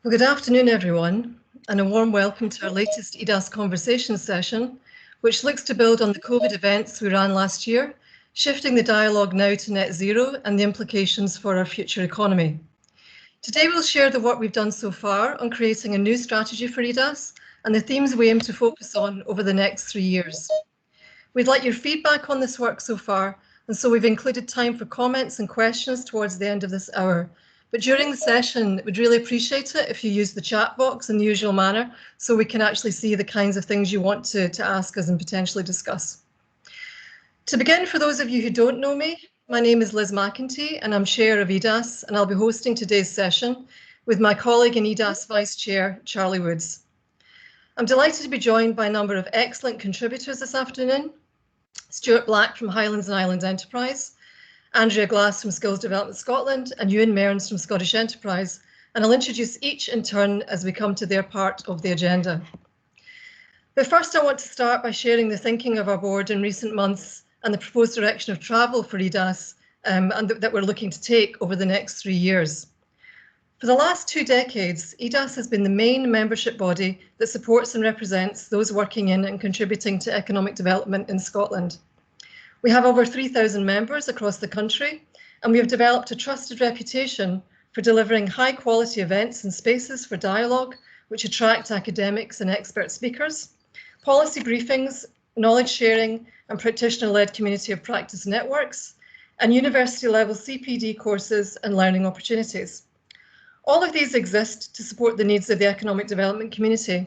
Well, good afternoon, everyone, and a warm welcome to our latest Edas conversation session, which looks to build on the COVID events we ran last year, shifting the dialogue now to net zero and the implications for our future economy. Today, we'll share the work we've done so far on creating a new strategy for Edas and the themes we aim to focus on over the next 3 years. We'd like your feedback on this work so far, and so we've included time for comments and questions towards the end of this hour. But during the session, we'd really appreciate it if you use the chat box in the usual manner so we can actually see the kinds of things you want to ask us and potentially discuss. To begin, for those of you who don't know me, my name is Liz McEntee and I'm Chair of Edas, and I'll be hosting today's session with my colleague and Edas Vice Chair, Charlie Woods. I'm delighted to be joined by a number of excellent contributors this afternoon. Stuart Black from Highlands and Islands Enterprise, Andrea Glass from Skills Development Scotland, and Ewan Mearns from Scottish Enterprise. And I'll introduce each in turn as we come to their part of the agenda. But first, I want to start by sharing the thinking of our board in recent months and the proposed direction of travel for Edas and that we're looking to take over the next 3 years. For the last 2 decades, Edas has been the main membership body that supports and represents those working in and contributing to economic development in Scotland. We have over 3,000 members across the country, and we have developed a trusted reputation for delivering high quality events and spaces for dialogue, which attract academics and expert speakers, policy briefings, knowledge sharing, and practitioner-led community of practice networks, and university-level CPD courses and learning opportunities. All of these exist to support the needs of the economic development community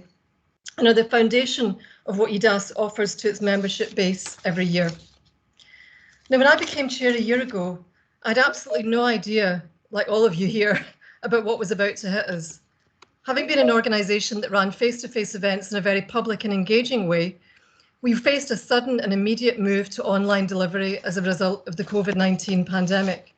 and are the foundation of what Edas offers to its membership base every year. Now, when I became chair a year ago, I had absolutely no idea, like all of you here, about what was about to hit us. Having been an organisation that ran face-to-face events in a very public and engaging way, we faced a sudden and immediate move to online delivery as a result of the COVID-19 pandemic.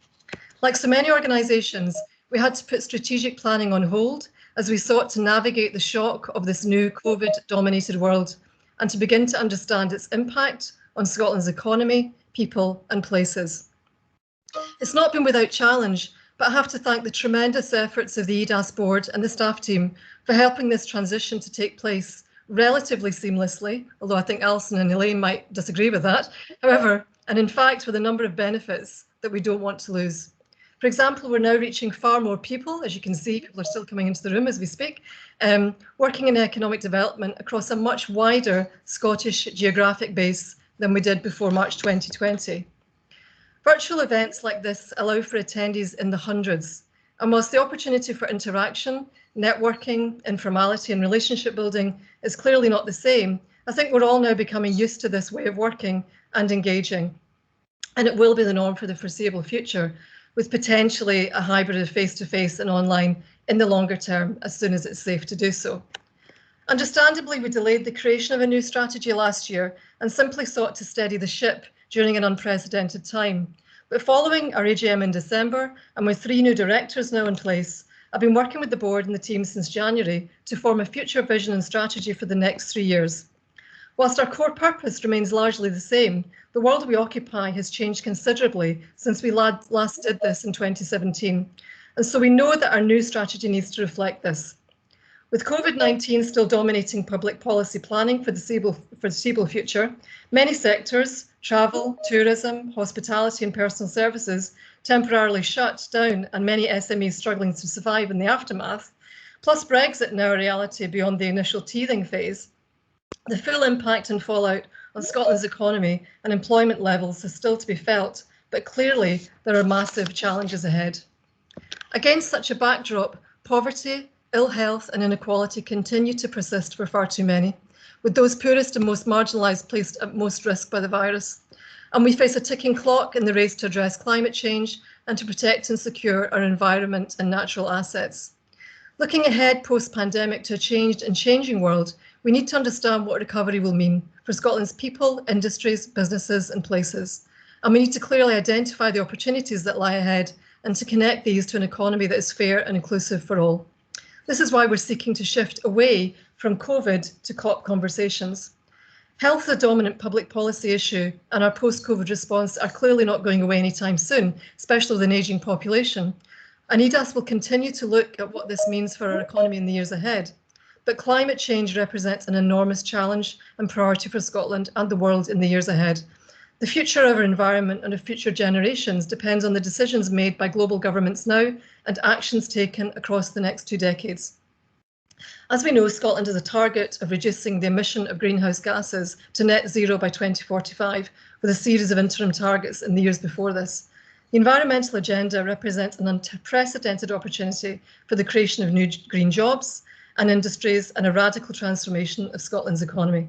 Like so many organisations, we had to put strategic planning on hold as we sought to navigate the shock of this new COVID-dominated world and to begin to understand its impact on Scotland's economy, people and places. It's not been without challenge, but I have to thank the tremendous efforts of the Edas board and the staff team for helping this transition to take place relatively seamlessly, although I think Alison and Elaine might disagree with that. However, and in fact, with a number of benefits that we don't want to lose. For example, we're now reaching far more people. As you can see, people are still coming into the room as we speak, working in economic development across a much wider Scottish geographic base than we did before March 2020. Virtual events like this allow for attendees in the hundreds. And whilst the opportunity for interaction, networking, informality and relationship building is clearly not the same, I think we're all now becoming used to this way of working and engaging. And it will be the norm for the foreseeable future, with potentially a hybrid of face-to-face and online in the longer term, as soon as it's safe to do so. Understandably, we delayed the creation of a new strategy last year and simply sought to steady the ship during an unprecedented time. But following our AGM in December, and with 3 new directors now in place, I've been working with the board and the team since January to form a future vision and strategy for the next 3 years. Whilst our core purpose remains largely the same, the world we occupy has changed considerably since we last did this in 2017. And so we know that our new strategy needs to reflect this. With COVID-19 still dominating public policy planning for the foreseeable future, many sectors, travel, tourism, hospitality and personal services, temporarily shut down and many SMEs struggling to survive in the aftermath, plus Brexit now a reality beyond the initial teething phase, the full impact and fallout on Scotland's economy and employment levels is still to be felt, but clearly there are massive challenges ahead. Against such a backdrop, poverty, ill health and inequality continue to persist for far too many, with those poorest and most marginalised placed at most risk by the virus. And we face a ticking clock in the race to address climate change and to protect and secure our environment and natural assets. Looking ahead post-pandemic to a changed and changing world, we need to understand what recovery will mean for Scotland's people, industries, businesses and places. And we need to clearly identify the opportunities that lie ahead and to connect these to an economy that is fair and inclusive for all. This is why we're seeking to shift away from COVID to COP conversations. Health is a dominant public policy issue, and our post-COVID response are clearly not going away anytime soon, especially with an ageing population. And Edas will continue to look at what this means for our economy in the years ahead. But climate change represents an enormous challenge and priority for Scotland and the world in the years ahead. The future of our environment and of future generations depends on the decisions made by global governments now and actions taken across the next 2 decades. As we know, Scotland has a target of reducing the emission of greenhouse gases to net zero by 2045, with a series of interim targets in the years before this. The environmental agenda represents an unprecedented opportunity for the creation of new green jobs and industries and a radical transformation of Scotland's economy.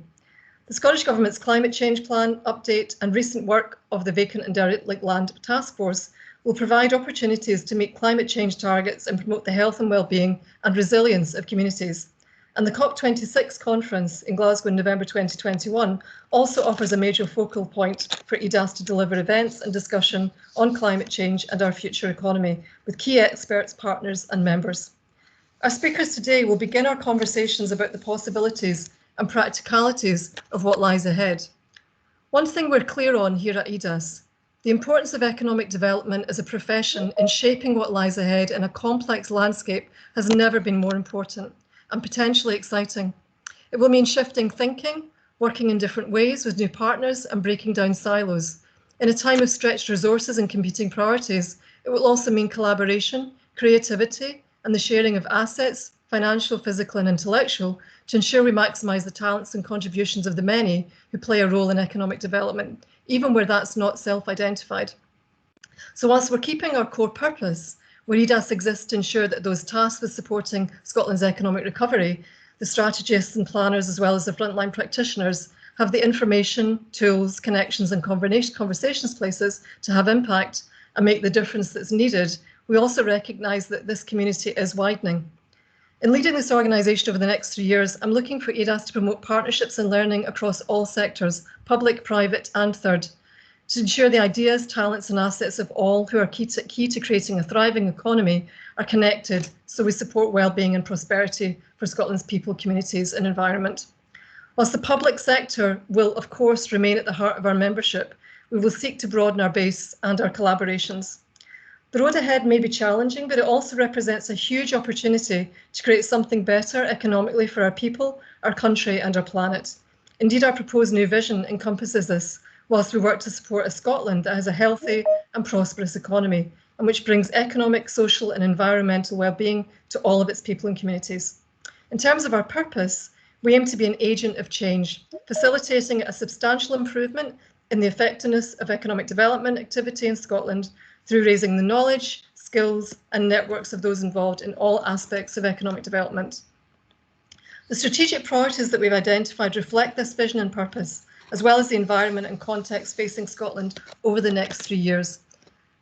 The Scottish Government's climate change plan update and recent work of the Vacant and Derelict Land Task Force will provide opportunities to meet climate change targets and promote the health and well-being and resilience of communities. And the COP26 conference in Glasgow in November 2021 also offers a major focal point for Edas to deliver events and discussion on climate change and our future economy with key experts, partners and members. Our speakers today will begin our conversations about the possibilities and practicalities of what lies ahead. One thing we're clear on here at Edas: the importance of economic development as a profession in shaping what lies ahead in a complex landscape has never been more important and potentially exciting. It will mean shifting thinking, working in different ways with new partners and breaking down silos. In a time of stretched resources and competing priorities, it will also mean collaboration, creativity, and the sharing of assets, financial, physical and intellectual, to ensure we maximise the talents and contributions of the many who play a role in economic development, even where that's not self-identified. So whilst we're keeping our core purpose, where Edas exists to ensure that those tasked with supporting Scotland's economic recovery, the strategists and planners, as well as the frontline practitioners, have the information, tools, connections and conversations places to have impact and make the difference that's needed, we also recognise that this community is widening. In leading this organisation over the next 3 years, I'm looking for Edas to promote partnerships and learning across all sectors, public, private and third, to ensure the ideas, talents and assets of all who are key to creating a thriving economy are connected, so we support well-being and prosperity for Scotland's people, communities and environment. Whilst the public sector will of course remain at the heart of our membership, we will seek to broaden our base and our collaborations. The road ahead may be challenging, but it also represents a huge opportunity to create something better economically for our people, our country and our planet. Indeed, our proposed new vision encompasses this, whilst we work to support a Scotland that has a healthy and prosperous economy, and which brings economic, social and environmental well-being to all of its people and communities. In terms of our purpose, we aim to be an agent of change, facilitating a substantial improvement in the effectiveness of economic development activity in Scotland through raising the knowledge, skills and networks of those involved in all aspects of economic development. The strategic priorities that we've identified reflect this vision and purpose, as well as the environment and context facing Scotland over the next 3 years.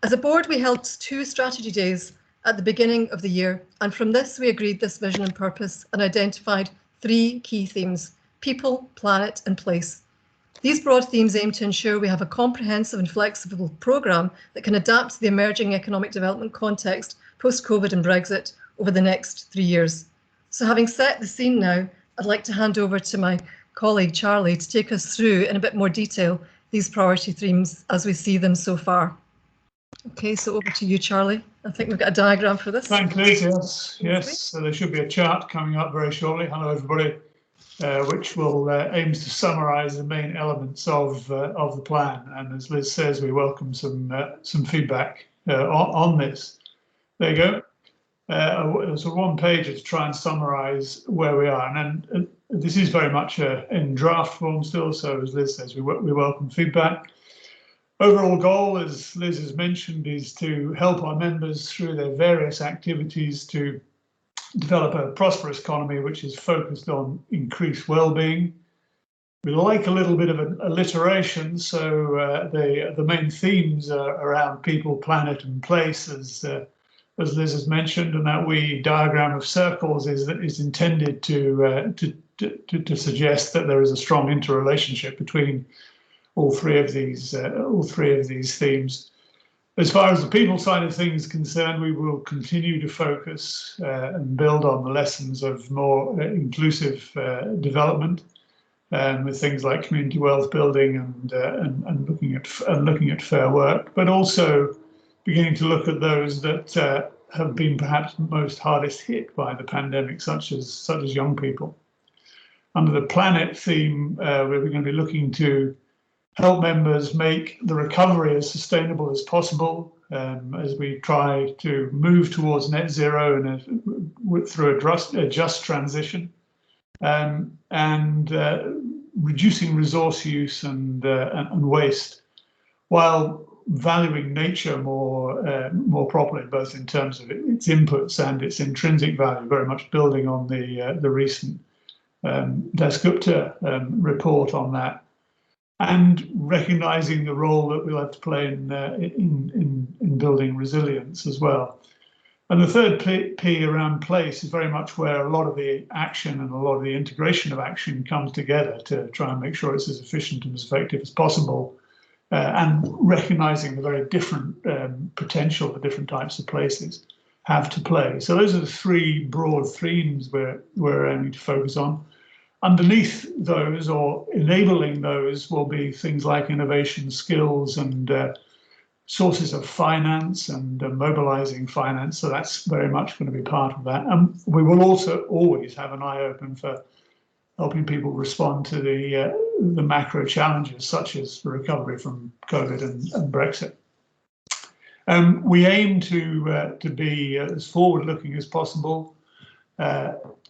As a board, we held 2 strategy days at the beginning of the year, and from this we agreed this vision and purpose and identified 3 key themes: people, planet and place. These broad themes aim to ensure we have a comprehensive and flexible programme that can adapt to the emerging economic development context post-COVID and Brexit over the next 3 years. So having set the scene now, I'd like to hand over to my colleague Charlie to take us through in a bit more detail these priority themes as we see them so far. Okay, so over to you, Charlie. I think we've got a diagram for this. Thanks, Liz. Yes. So there should be a chart coming up very shortly. Hello, everybody. Which will aims to summarise the main elements of the plan. And as Liz says, we welcome some feedback on this. There you go. There's a one page to try and summarise where we are, and this is very much in draft form still. So as Liz says, we welcome feedback. Overall goal, as Liz has mentioned, is to help our members through their various activities to develop a prosperous economy which is focused on increased well-being. We like a little bit of an alliteration, so the main themes are around people, planet and place, as Liz has mentioned, and that wee diagram of circles is intended to suggest that there is a strong interrelationship between all three of these themes. As far as the people side of things is concerned, we will continue to focus and build on the lessons of more inclusive development, with things like community wealth building and looking at fair work, but also beginning to look at those that have been perhaps most hardest hit by the pandemic, such as young people. Under the planet theme, we're going to be looking to help members make the recovery as sustainable as possible as we try to move towards net zero and through a just transition, and reducing resource use and waste, while valuing nature more properly, both in terms of its inputs and its intrinsic value, very much building on the recent Dasgupta report on that, and recognizing the role that we'll have to play in building resilience as well. And the third P around place is very much where a lot of the action and a lot of the integration of action comes together to try and make sure it's as efficient and as effective as possible, and recognizing the very different potential the different types of places have to play. So those are the three broad themes we're aiming to focus on. Underneath those, or enabling those, will be things like innovation, skills, and sources of finance, and mobilizing finance. So that's very much going to be part of that. And we will also always have an eye open for helping people respond to the macro challenges, such as the recovery from COVID and Brexit. We aim to be as forward-looking as possible,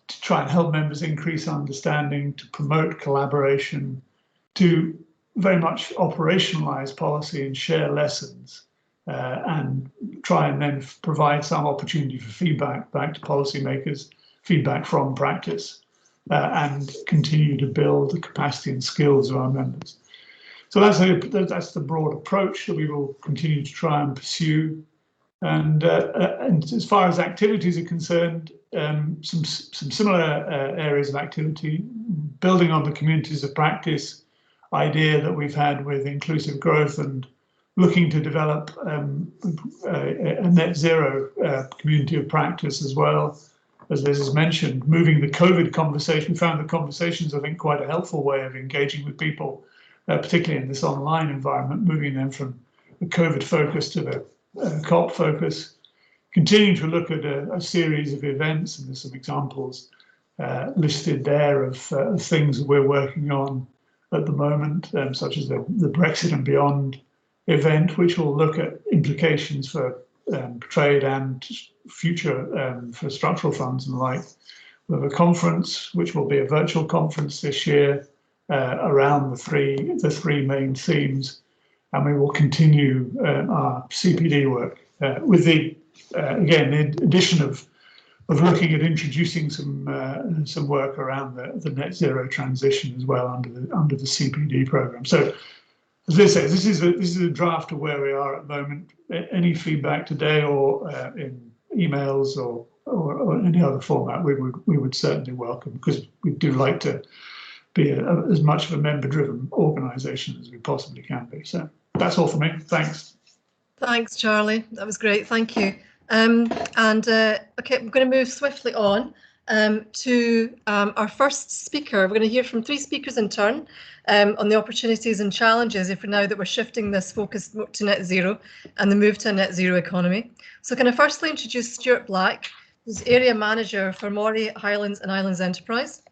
to try and help members increase understanding, to promote collaboration, to very much operationalize policy and share lessons, and try and then provide some opportunity for feedback back to policymakers, feedback from practice, and continue to build the capacity and skills of our members. So that's the broad approach that we will continue to try and pursue. And as far as activities are concerned, some similar areas of activity, building on the communities of practice idea that we've had with inclusive growth, and looking to develop a net zero community of practice as well. As Liz has mentioned, moving the COVID conversation, we found the conversations, I think, quite a helpful way of engaging with people, particularly in this online environment, moving them from the COVID focus to the COP focus, continuing to look at a series of events, and there's some examples listed there of things that we're working on at the moment, such as the Brexit and Beyond event, which will look at implications for trade and future for structural funds and the like. We have a conference, which will be a virtual conference this year, around the three main themes, and we will continue our CPD work with the addition of looking at introducing some work around the net zero transition as well under the CPD program. So, as Liz says, this is a draft of where we are at the moment. Any feedback today or in emails or any other format, we would certainly welcome, because we do like to be as much of a member-driven organisation as we possibly can be. So that's all for me. Thanks. Thanks, Charlie. That was great. Thank you. Okay, we're going to move swiftly on to our first speaker. We're going to hear from three speakers in turn on the opportunities and challenges if now that we're shifting this focus to net zero and the move to a net zero economy. So can I firstly introduce Stuart Black, who's Area Manager for Moray, Highlands and Islands Enterprise.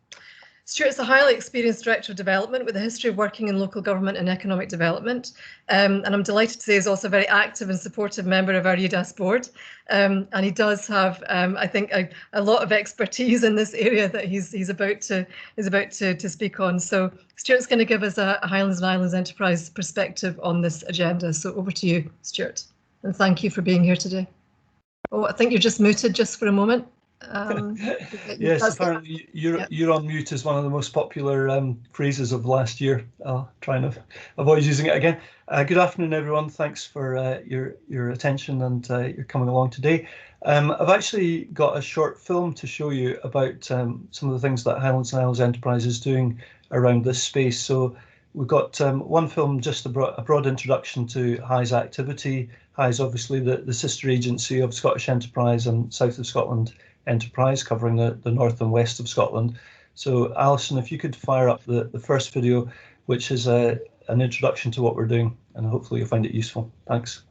Stuart is a highly experienced Director of Development with a history of working in local government and economic development. And I'm delighted to say he's also a very active and supportive member of our Edas board. And he does have, I think, a lot of expertise in this area that he's about to speak on. So Stuart's going to give us a Highlands and Islands Enterprise perspective on this agenda. So over to you, Stuart. And thank you for being here today. Oh, I think you're just muted just for a moment. Yes, apparently you're on mute is one of the most popular phrases of last year. I'll try and avoid using it again. Good afternoon, everyone. Thanks for your attention and your coming along today. I've actually got a short film to show you about some of the things that Highlands and Islands Enterprise is doing around this space. So we've got one film, just a broad introduction to HI's activity. HI is obviously the sister agency of Scottish Enterprise and South of Scotland Enterprise, covering the north and west of Scotland. So Alison, if you could fire up the first video, which is an introduction to what we're doing, and hopefully you'll find it useful. Thanks.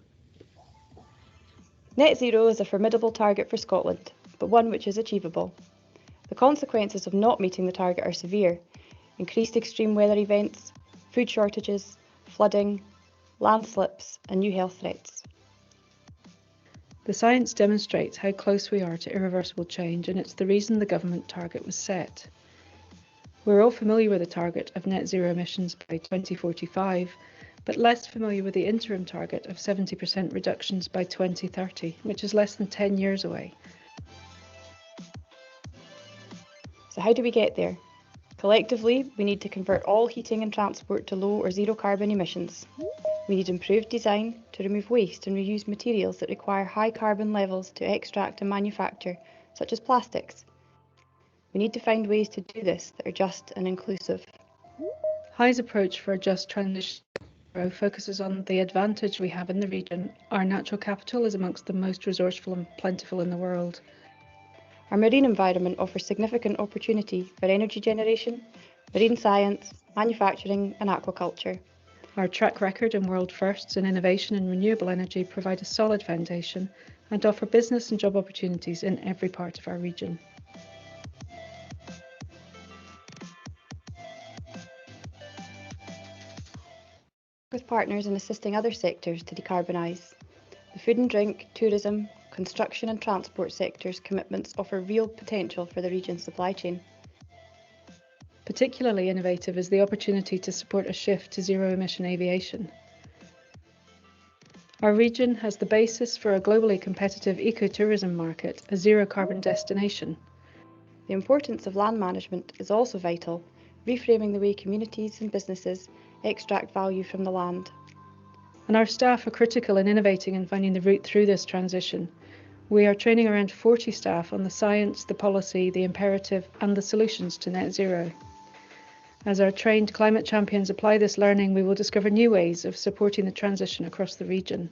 Net zero is a formidable target for Scotland, but one which is achievable. The consequences of not meeting the target are severe: increased extreme weather events, food shortages, flooding, landslips, and new health threats. The science demonstrates how close we are to irreversible change, and it's the reason the government target was set. We're all familiar with the target of net zero emissions by 2045, but less familiar with the interim target of 70% reductions by 2030, which is less than 10 years away. So how do we get there? Collectively, we need to convert all heating and transport to low or zero carbon emissions. We need improved design to remove waste and reuse materials that require high carbon levels to extract and manufacture, such as plastics. We need to find ways to do this that are just and inclusive. High's approach for a just transition focuses on the advantage we have in the region. Our natural capital is amongst the most resourceful and plentiful in the world. Our marine environment offers significant opportunity for energy generation, marine science, manufacturing and aquaculture. Our track record and world firsts in innovation and renewable energy provide a solid foundation and offer business and job opportunities in every part of our region. With partners in assisting other sectors to decarbonise. The food and drink, tourism, construction and transport sectors' commitments offer real potential for the region's supply chain. Particularly innovative is the opportunity to support a shift to zero-emission aviation. Our region has the basis for a globally competitive ecotourism market, a zero-carbon destination. The importance of land management is also vital, reframing the way communities and businesses extract value from the land. And our staff are critical in innovating and finding the route through this transition. We are training around 40 staff on the science, the policy, the imperative and the solutions to net zero. As our trained climate champions apply this learning, we will discover new ways of supporting the transition across the region.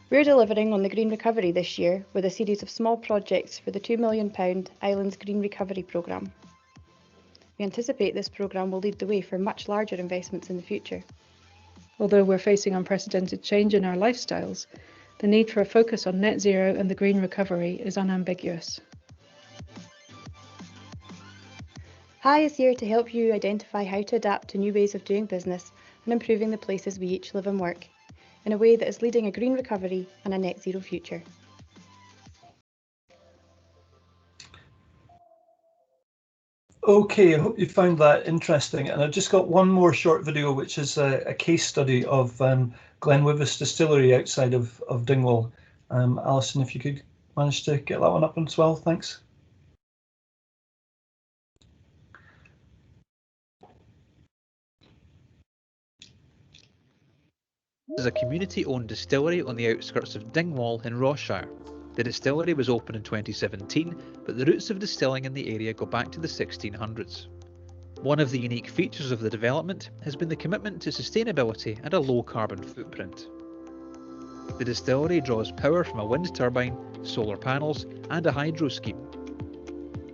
We're delivering on the green recovery this year with a series of small projects for the £2 million Islands Green Recovery Programme. We anticipate this programme will lead the way for much larger investments in the future. Although we're facing unprecedented change in our lifestyles, the need for a focus on net zero and the green recovery is unambiguous. HI is here to help you identify how to adapt to new ways of doing business and improving the places we each live and work, in a way that is leading a green recovery and a net zero future. Okay, I hope you found that interesting. And I've just got one more short video, which is a case study of Glenwivis Distillery outside of Dingwall. Alison, if you could manage to get that one up as well, thanks. This is a community-owned distillery on the outskirts of Dingwall in Ross-shire. The distillery was opened in 2017, but the roots of distilling in the area go back to the 1600s. One of the unique features of the development has been the commitment to sustainability and a low carbon footprint. The distillery draws power from a wind turbine, solar panels and a hydro scheme.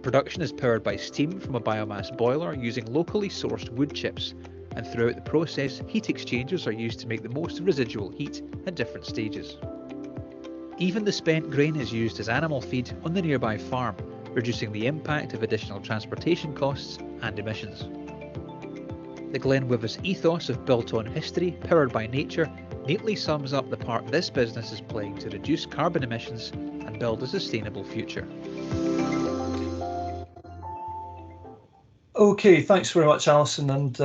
Production is powered by steam from a biomass boiler using locally sourced wood chips, and throughout the process heat exchangers are used to make the most of residual heat at different stages. Even the spent grain is used as animal feed on the nearby farm, reducing the impact of additional transportation costs and emissions. The Glenwivis ethos of built on history, powered by nature, neatly sums up the part this business is playing to reduce carbon emissions and build a sustainable future. Okay, thanks very much, Alison, and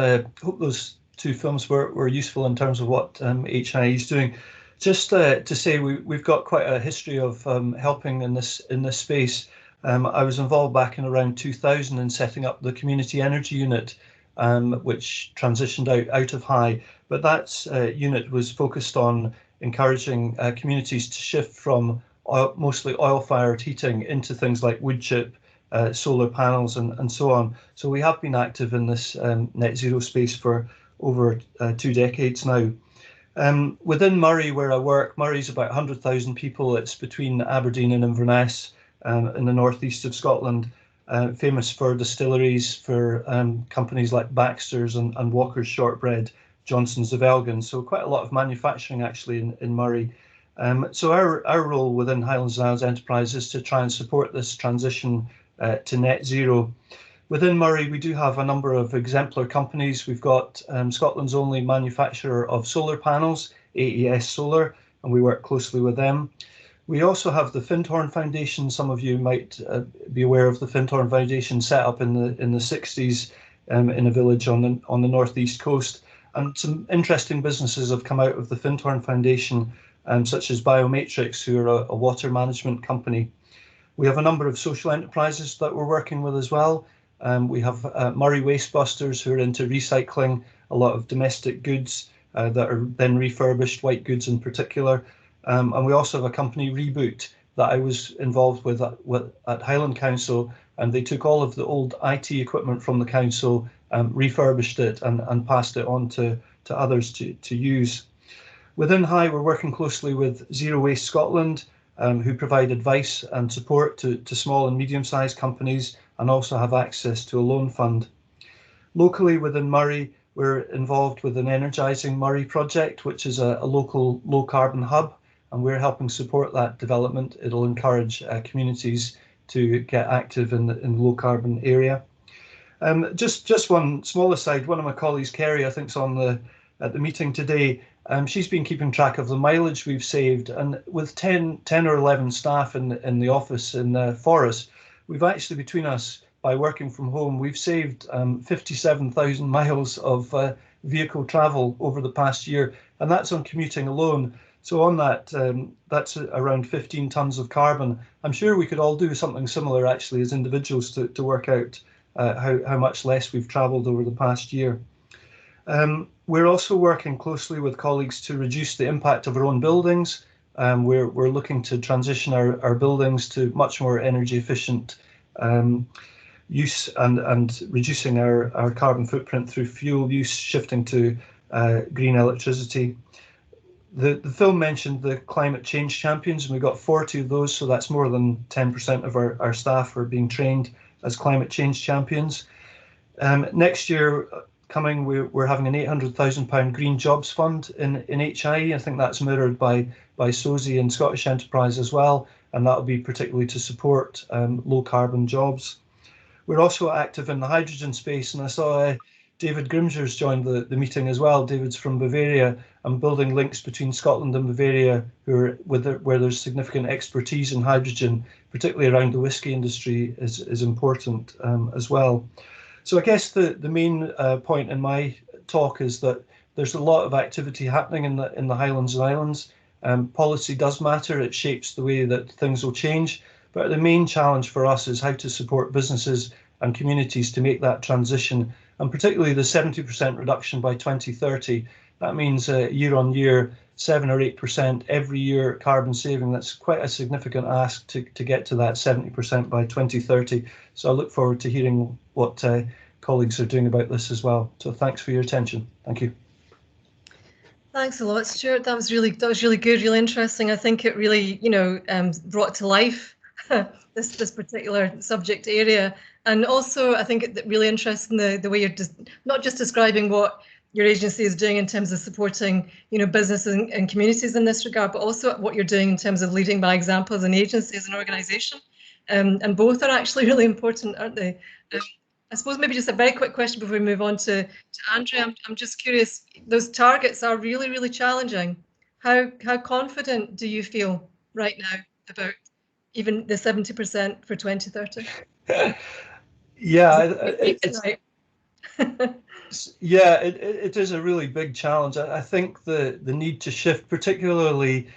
hope those two films were useful in terms of what HI is doing. Just to say, we've got quite a history of helping in this space. I was involved back in around 2000 in setting up the Community Energy Unit, which transitioned out of HI. But that unit was focused on encouraging communities to shift from mostly oil-fired heating into things like wood chip, solar panels and so on. So we have been active in this net zero space for over 2 decades now. Within Moray, where I work, Murray's about 100,000 people. It's between Aberdeen and Inverness in the northeast of Scotland, famous for distilleries, for companies like Baxter's and Walker's Shortbread, Johnson's of Elgin. So quite a lot of manufacturing actually in Moray. So our role within Highlands and Islands Enterprise is to try and support this transition to net zero. Within Moray, we do have a number of exemplar companies. We've got Scotland's only manufacturer of solar panels, AES Solar, and we work closely with them. We also have the Fintorn Foundation. Some of you might be aware of the Fintorn Foundation, set up in the 60s in a village on the northeast coast. And some interesting businesses have come out of the Fintorn Foundation, such as Biomatrix, who are a water management company. We have a number of social enterprises that we're working with as well. We have Moray Wastebusters, who are into recycling a lot of domestic goods that are then refurbished, white goods in particular. And we also have a company, Reboot, that I was involved with at Highland Council, and they took all of the old IT equipment from the council, refurbished it and passed it on to others to use. Within High, we're working closely with Zero Waste Scotland, who provide advice and support to small and medium-sized companies and also have access to a loan fund. Locally within Moray, we're involved with an Energising Moray project, which is a local low-carbon hub, and we're helping support that development. It'll encourage communities to get active in the low-carbon area. Just one small aside, one of my colleagues, Kerry, I think is at the meeting today. She's been keeping track of the mileage we've saved, and with 10 or 11 staff in the office in Forest, we've actually, between us, by working from home, we've saved 57,000 miles of vehicle travel over the past year, and that's on commuting alone. So on that, that's around 15 tonnes of carbon. I'm sure we could all do something similar actually as individuals to work out how much less we've travelled over the past year. We're also working closely with colleagues to reduce the impact of our own buildings. We're looking to transition our buildings to much more energy efficient use and reducing our carbon footprint through fuel use, shifting to green electricity. The film mentioned the climate change champions, and we've got 40 of those, so that's more than 10% of our staff are being trained as climate change champions. Next year coming, we're having an £800,000 Green Jobs Fund in HIE. I think that's mirrored by SOSI and Scottish Enterprise as well, and that'll be particularly to support low carbon jobs. We're also active in the hydrogen space, and I saw David Grimshaws joined the meeting as well. David's from Bavaria, and building links between Scotland and Bavaria, where there's significant expertise in hydrogen, particularly around the whisky industry, is important as well. So I guess the main point in my talk is that there's a lot of activity happening in the Highlands and Islands. Policy does matter; it shapes the way that things will change. But the main challenge for us is how to support businesses and communities to make that transition, and particularly the 70% reduction by 2030. That means year on year, 7 or 8% every year carbon saving. That's quite a significant ask to get to that 70% by 2030. So I look forward to hearing what colleagues are doing about this as well. So thanks for your attention. Thank you. Thanks a lot, Stuart. That was really good, really interesting. I think it really, brought to life this particular subject area, and also I think it really interesting the way you're not just describing what your agency is doing in terms of supporting, businesses and communities in this regard, but also what you're doing in terms of leading by example as an agency, as an organisation, and both are actually really important, aren't they? I suppose maybe just a very quick question before we move on to Andrea. I'm just curious, those targets are really, really challenging. How confident do you feel right now about even the 70% for 2030? Yeah, yeah, it is a really big challenge. I think the need to shift, particularly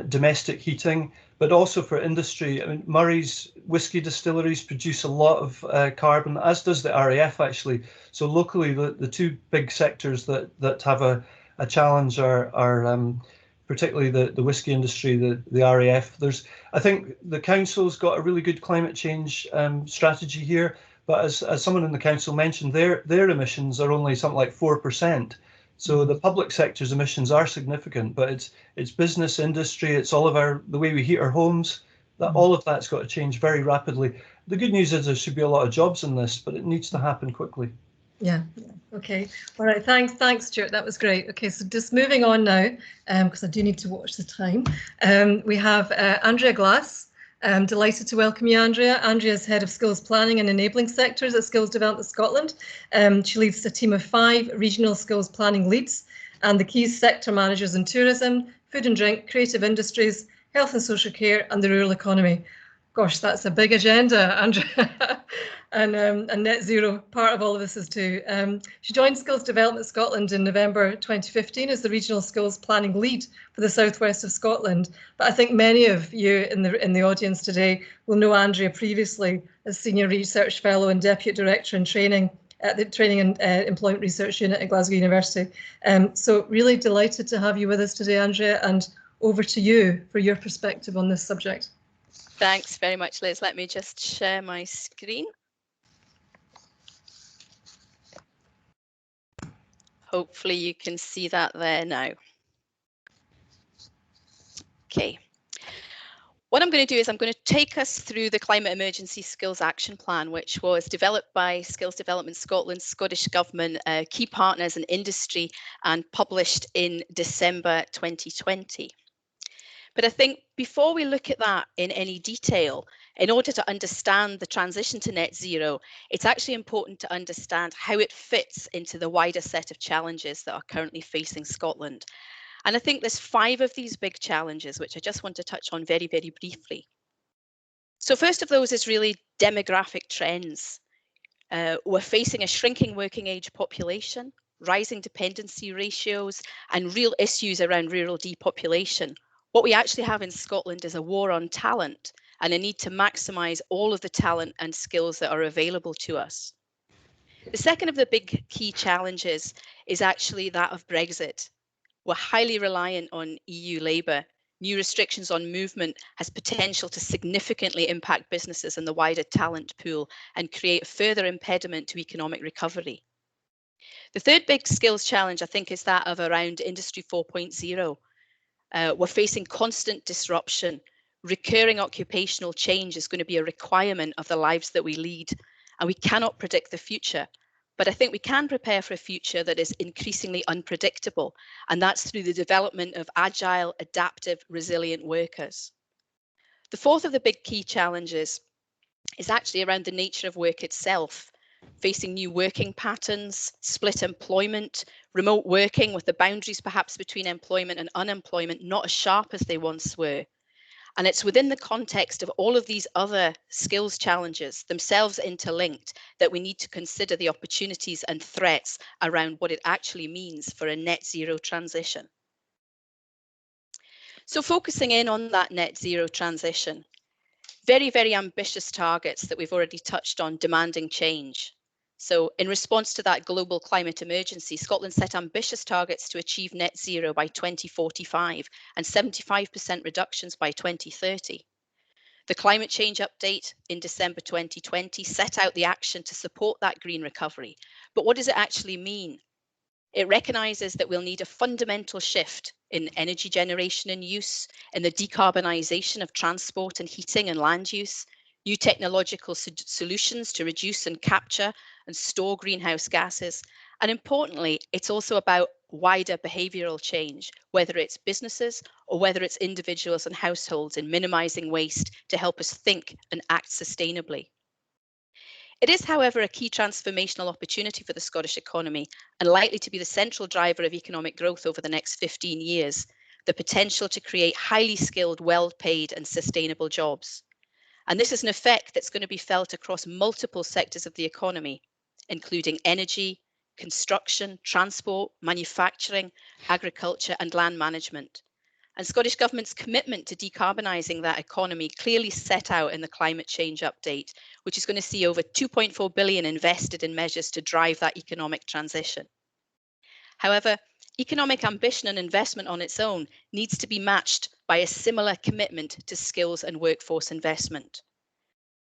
domestic heating, but also for industry. I mean, Murray's whisky distilleries produce a lot of carbon, as does the RAF actually. So locally, the two big sectors that have a challenge are particularly the whisky industry, the RAF. I think the council's got a really good climate change strategy here, but as someone in the council mentioned, their emissions are only something like 4%. So the public sector's emissions are significant, but it's business, industry, it's all of the way we heat our homes, all of that's got to change very rapidly. The good news is there should be a lot of jobs in this, but it needs to happen quickly. Yeah. Okay. All right. Thanks, Stuart. That was great. Okay, so just moving on now, because I do need to watch the time. We have Andrea Glass. I'm delighted to welcome you, Andrea. Andrea is Head of Skills Planning and Enabling Sectors at Skills Development Scotland. She leads a team of 5 regional skills planning leads and the key sector managers in tourism, food and drink, creative industries, health and social care, and the rural economy. Gosh, that's a big agenda, Andrea. and net zero, part of all of this is too. She joined Skills Development Scotland in November 2015 as the Regional Skills Planning Lead for the southwest of Scotland. But I think many of you in the audience today will know Andrea previously as Senior Research Fellow and Deputy Director in Training at the Training and Employment Research Unit at Glasgow University. So really delighted to have you with us today, Andrea, and over to you for your perspective on this subject. Thanks very much, Liz. Let me just share my screen. Hopefully you can see that there now. Okay. What I'm going to do is I'm going to take us through the Climate Emergency Skills Action Plan, which was developed by Skills Development Scotland, Scottish Government, key partners and industry, and published in December 2020. But I think before we look at that in any detail, in order to understand the transition to net zero, it's actually important to understand how it fits into the wider set of challenges that are currently facing Scotland. And I think there's 5 of these big challenges, which I just want to touch on very, very briefly. So first of those is really demographic trends. We're facing a shrinking working age population, rising dependency ratios, and real issues around rural depopulation. What we actually have in Scotland is a war on talent and a need to maximise all of the talent and skills that are available to us. The second of the big key challenges is actually that of Brexit. We're highly reliant on EU labour. New restrictions on movement has potential to significantly impact businesses and the wider talent pool and create a further impediment to economic recovery. The third big skills challenge, I think, is that of around Industry 4.0. We're facing constant disruption. Recurring occupational change is going to be a requirement of the lives that we lead, and we cannot predict the future. But I think we can prepare for a future that is increasingly unpredictable, and that's through the development of agile, adaptive, resilient workers. The fourth of the big key challenges is actually around the nature of work itself, facing new working patterns, split employment, remote working with the boundaries perhaps between employment and unemployment not as sharp as they once were. And it's within the context of all of these other skills challenges, themselves interlinked, that we need to consider the opportunities and threats around what it actually means for a net zero transition. So focusing in on that net zero transition, very, very ambitious targets that we've already touched on, demanding change. So in response to that global climate emergency, Scotland set ambitious targets to achieve net zero by 2045 and 75% reductions by 2030. The climate change update in December 2020 set out the action to support that green recovery. But what does it actually mean? It recognises that we'll need a fundamental shift in energy generation and use, in the decarbonisation of transport and heating and land use, new technological solutions to reduce and capture and store greenhouse gases. And importantly, it's also about wider behavioural change, whether it's businesses or whether it's individuals and households in minimising waste to help us think and act sustainably. It is, however, a key transformational opportunity for the Scottish economy and likely to be the central driver of economic growth over the next 15 years, the potential to create highly skilled, well-paid and sustainable jobs. And this is an effect that's going to be felt across multiple sectors of the economy, including energy, construction, transport, manufacturing, agriculture and land management. And Scottish Government's commitment to decarbonising that economy clearly set out in the climate change update, which is going to see over 2.4 billion invested in measures to drive that economic transition. However, economic ambition and investment on its own needs to be matched by a similar commitment to skills and workforce investment.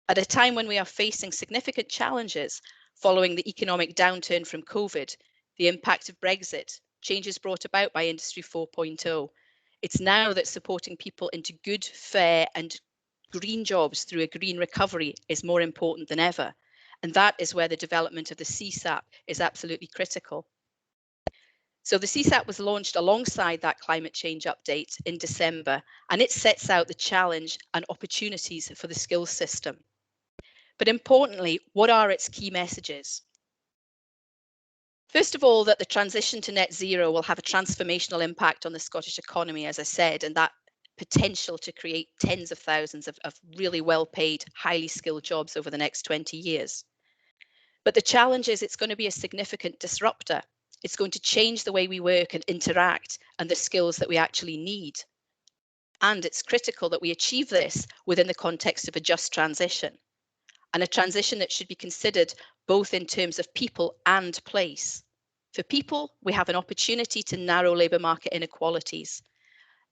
At a time when we are facing significant challenges following the economic downturn from COVID, the impact of Brexit, changes brought about by Industry 4.0, it's now that supporting people into good, fair and green jobs through a green recovery is more important than ever. And that is where the development of the CSAP is absolutely critical. So the CSAP was launched alongside that climate change update in December, and it sets out the challenge and opportunities for the skills system. But importantly, what are its key messages? First of all, that the transition to net zero will have a transformational impact on the Scottish economy, as I said, and that potential to create tens of thousands of really well-paid, highly skilled jobs over the next 20 years. But the challenge is it's going to be a significant disruptor. It's going to change the way we work and interact and the skills that we actually need. And it's critical that we achieve this within the context of a just transition, and a transition that should be considered both in terms of people and place. For people, we have an opportunity to narrow labour market inequalities.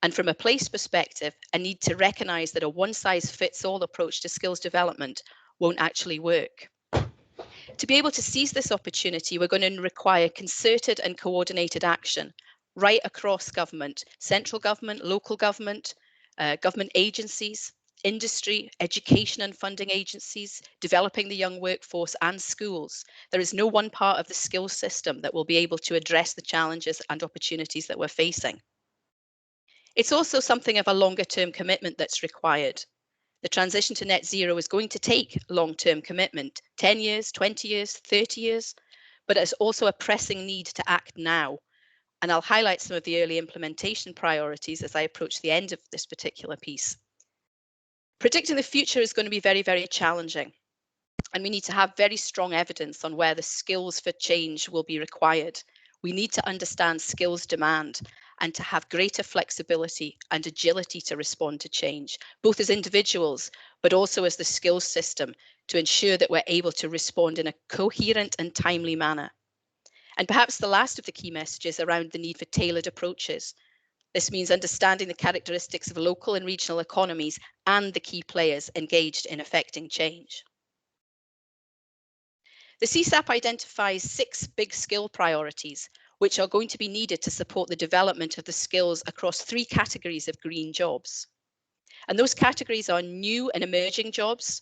And from a place perspective, a need to recognise that a one-size-fits-all approach to skills development won't actually work. To be able to seize this opportunity, we're going to require concerted and coordinated action right across government, central government, local government, government agencies, industry, education and funding agencies, developing the young workforce and schools. There is no one part of the skills system that will be able to address the challenges and opportunities that we're facing. It's also something of a longer term commitment that's required. The transition to net zero is going to take long-term commitment, 10 years, 20 years, 30 years, but it's also a pressing need to act now. And I'll highlight some of the early implementation priorities as I approach the end of this particular piece. Predicting the future is going to be very, very challenging. And we need to have very strong evidence on where the skills for change will be required. We need to understand skills demand and to have greater flexibility and agility to respond to change, both as individuals, but also as the skills system, to ensure that we're able to respond in a coherent and timely manner. And perhaps the last of the key messages around the need for tailored approaches. This means understanding the characteristics of local and regional economies and the key players engaged in affecting change. The CSAP identifies 6 big skill priorities, which are going to be needed to support the development of the skills across 3 categories of green jobs. And those categories are new and emerging jobs,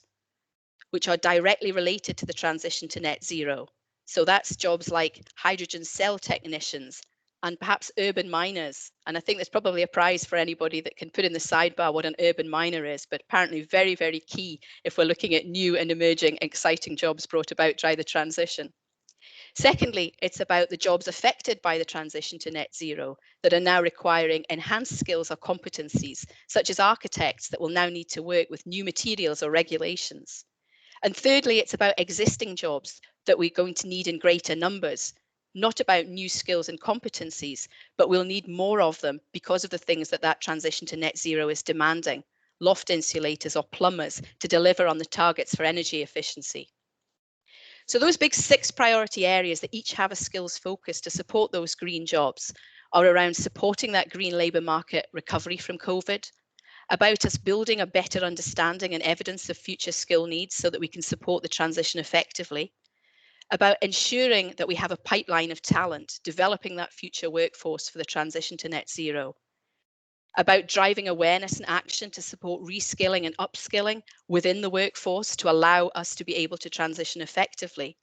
which are directly related to the transition to net zero. So that's jobs like hydrogen cell technicians and perhaps urban miners. And I think there's probably a prize for anybody that can put in the sidebar what an urban miner is, but apparently very, very key if we're looking at new and emerging exciting jobs brought about by the transition. Secondly, it's about the jobs affected by the transition to net zero that are now requiring enhanced skills or competencies, such as architects that will now need to work with new materials or regulations. And thirdly, it's about existing jobs that we're going to need in greater numbers, not about new skills and competencies, but we'll need more of them because of the things that transition to net zero is demanding, loft insulators or plumbers to deliver on the targets for energy efficiency. So those big 6 priority areas that each have a skills focus to support those green jobs are around supporting that green labour market recovery from COVID, about us building a better understanding and evidence of future skill needs so that we can support the transition effectively, about ensuring that we have a pipeline of talent, developing that future workforce for the transition to net zero, about driving awareness and action to support reskilling and upskilling within the workforce to allow us to be able to transition effectively.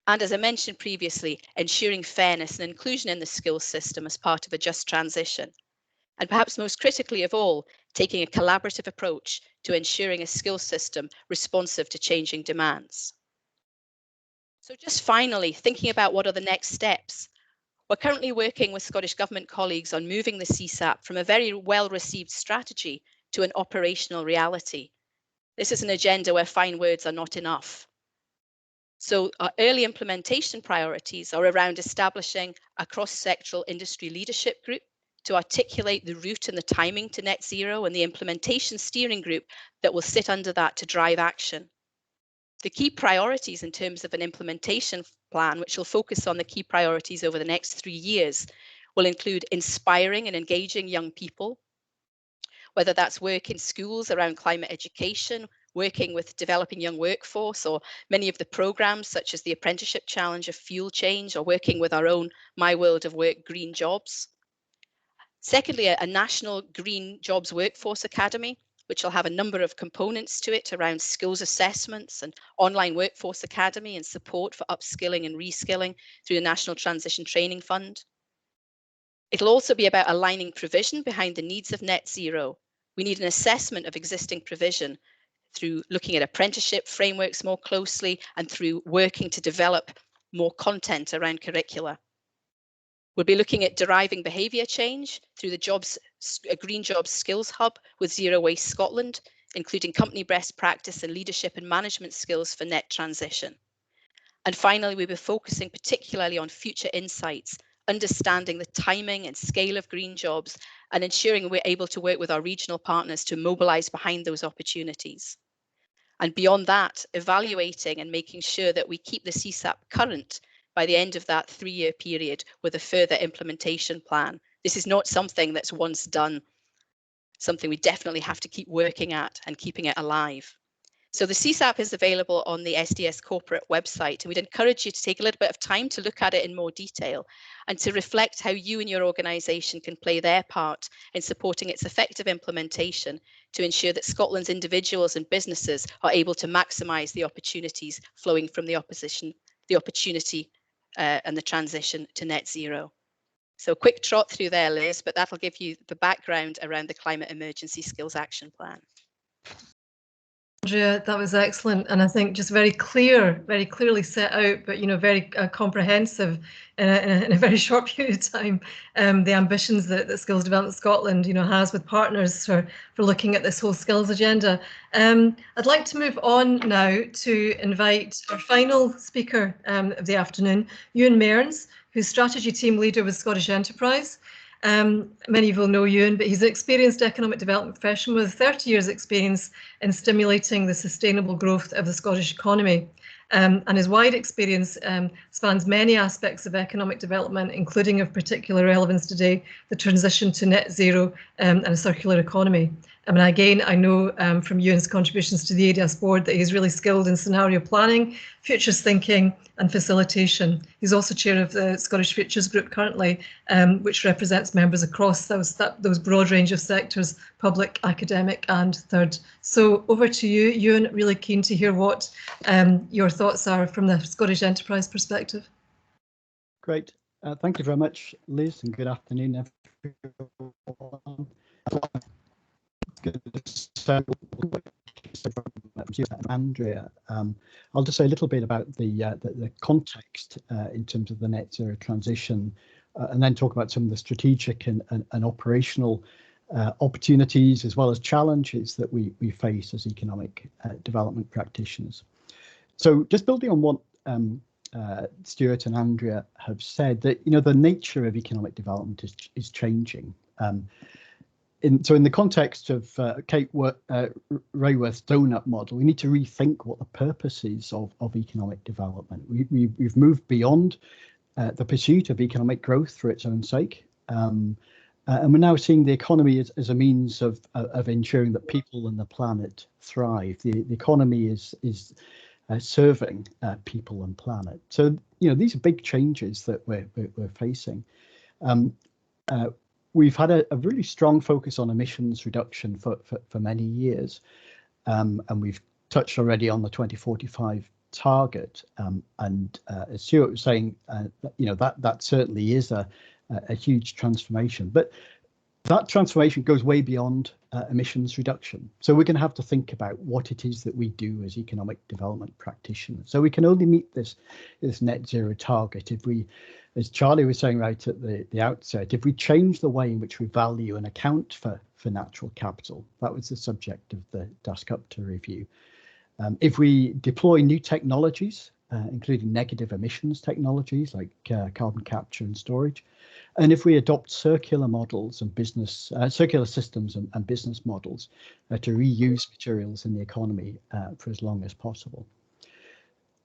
And as I mentioned previously, ensuring fairness and inclusion in the skills system as part of a just transition. And perhaps most critically of all, taking a collaborative approach to ensuring a skills system responsive to changing demands. So just finally, thinking about what are the next steps. We're currently working with Scottish Government colleagues on moving the CSAP from a very well-received strategy to an operational reality. This is an agenda where fine words are not enough. So our early implementation priorities are around establishing a cross-sectoral industry leadership group to articulate the route and the timing to net zero, and the implementation steering group that will sit under that to drive action. The key priorities in terms of an implementation plan, which will focus on the key priorities over the next 3 years, will include inspiring and engaging young people, whether that's work in schools around climate education, working with developing young workforce, or many of the programs such as the Apprenticeship Challenge of Fuel Change, or working with our own My World of Work Green Jobs. Secondly, a national Green Jobs Workforce Academy, which will have a number of components to it around skills assessments and online workforce academy and support for upskilling and reskilling through the National Transition Training Fund. It'll also be about aligning provision behind the needs of net zero. We need an assessment of existing provision through looking at apprenticeship frameworks more closely and through working to develop more content around curricula. We'll be looking at deriving behaviour change through the Green Jobs Skills Hub with Zero Waste Scotland, including company best practice and leadership and management skills for net transition. And finally, we'll be focusing particularly on future insights, understanding the timing and scale of green jobs, and ensuring we're able to work with our regional partners to mobilise behind those opportunities. And beyond that, evaluating and making sure that we keep the CSAP current by the end of that 3-year period with a further implementation plan. This is not something that's once done, something we definitely have to keep working at and keeping it alive. So the CSAP is available on the SDS corporate website, and we'd encourage you to take a little bit of time to look at it in more detail and to reflect how you and your organisation can play their part in supporting its effective implementation to ensure that Scotland's individuals and businesses are able to maximise the opportunities flowing from the opportunity and the transition to net zero. So a quick trot through there, Liz, but that'll give you the background around the Climate Emergency Skills Action Plan. Andrea, that was excellent, and I think just very clearly set out, but very comprehensive in a very short period of time. The ambitions that Skills Development Scotland, has with partners for looking at this whole skills agenda. I'd like to move on now to invite our final speaker of the afternoon, Ewan Mearns, who's strategy team leader with Scottish Enterprise. Many of you will know Ewan, but he's an experienced economic development professional with 30 years experience in stimulating the sustainable growth of the Scottish economy. And his wide experience spans many aspects of economic development, including of particular relevance today, the transition to net zero and a circular economy. Again, I know from Ewan's contributions to the Edas board that he's really skilled in scenario planning, futures thinking and facilitation. He's also chair of the Scottish Futures Group currently, which represents members across those broad range of sectors, public, academic and third. So over to you, Ewan, really keen to hear what your thoughts are from the Scottish Enterprise perspective. Great. Thank you very much, Liz, and good afternoon, everyone. Andrea, I'll just say a little bit about the context in terms of the net zero transition, and then talk about some of the strategic and operational opportunities as well as challenges that we face as economic development practitioners. So just building on what Stuart and Andrea have said, that the nature of economic development is changing. In the context of Kate Raworth's donut model, we need to rethink what the purpose is of economic development. We've moved beyond the pursuit of economic growth for its own sake, and we're now seeing the economy as a means of ensuring that people and the planet thrive. The economy is serving people and planet. So these are big changes that we're facing. We've had a really strong focus on emissions reduction for many years, and we've touched already on the 2045 target. And as Stuart was saying, that certainly is a huge transformation. But that transformation goes way beyond emissions reduction. So we're going to have to think about what it is that we do as economic development practitioners. So we can only meet this net zero target if we, as Charlie was saying right at the outset, if we change the way in which we value and account for natural capital. That was the subject of the Dasgupta review. If we deploy new technologies, including negative emissions technologies like carbon capture and storage, and if we adopt circular models and circular systems and business models to reuse materials in the economy for as long as possible.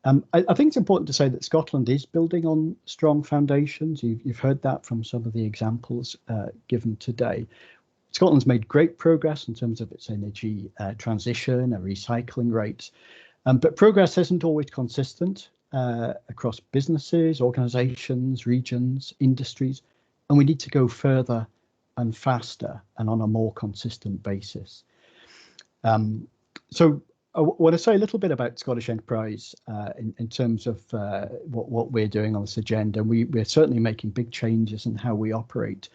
I think it's important to say that Scotland is building on strong foundations. You've heard that from some of the examples given today. Scotland's made great progress in terms of its energy transition and recycling rates, but progress isn't always consistent across businesses, organisations, regions, industries, and we need to go further and faster and on a more consistent basis. So I want to say a little bit about Scottish Enterprise in terms of what we're doing on this agenda. We're certainly making big changes in how we operate.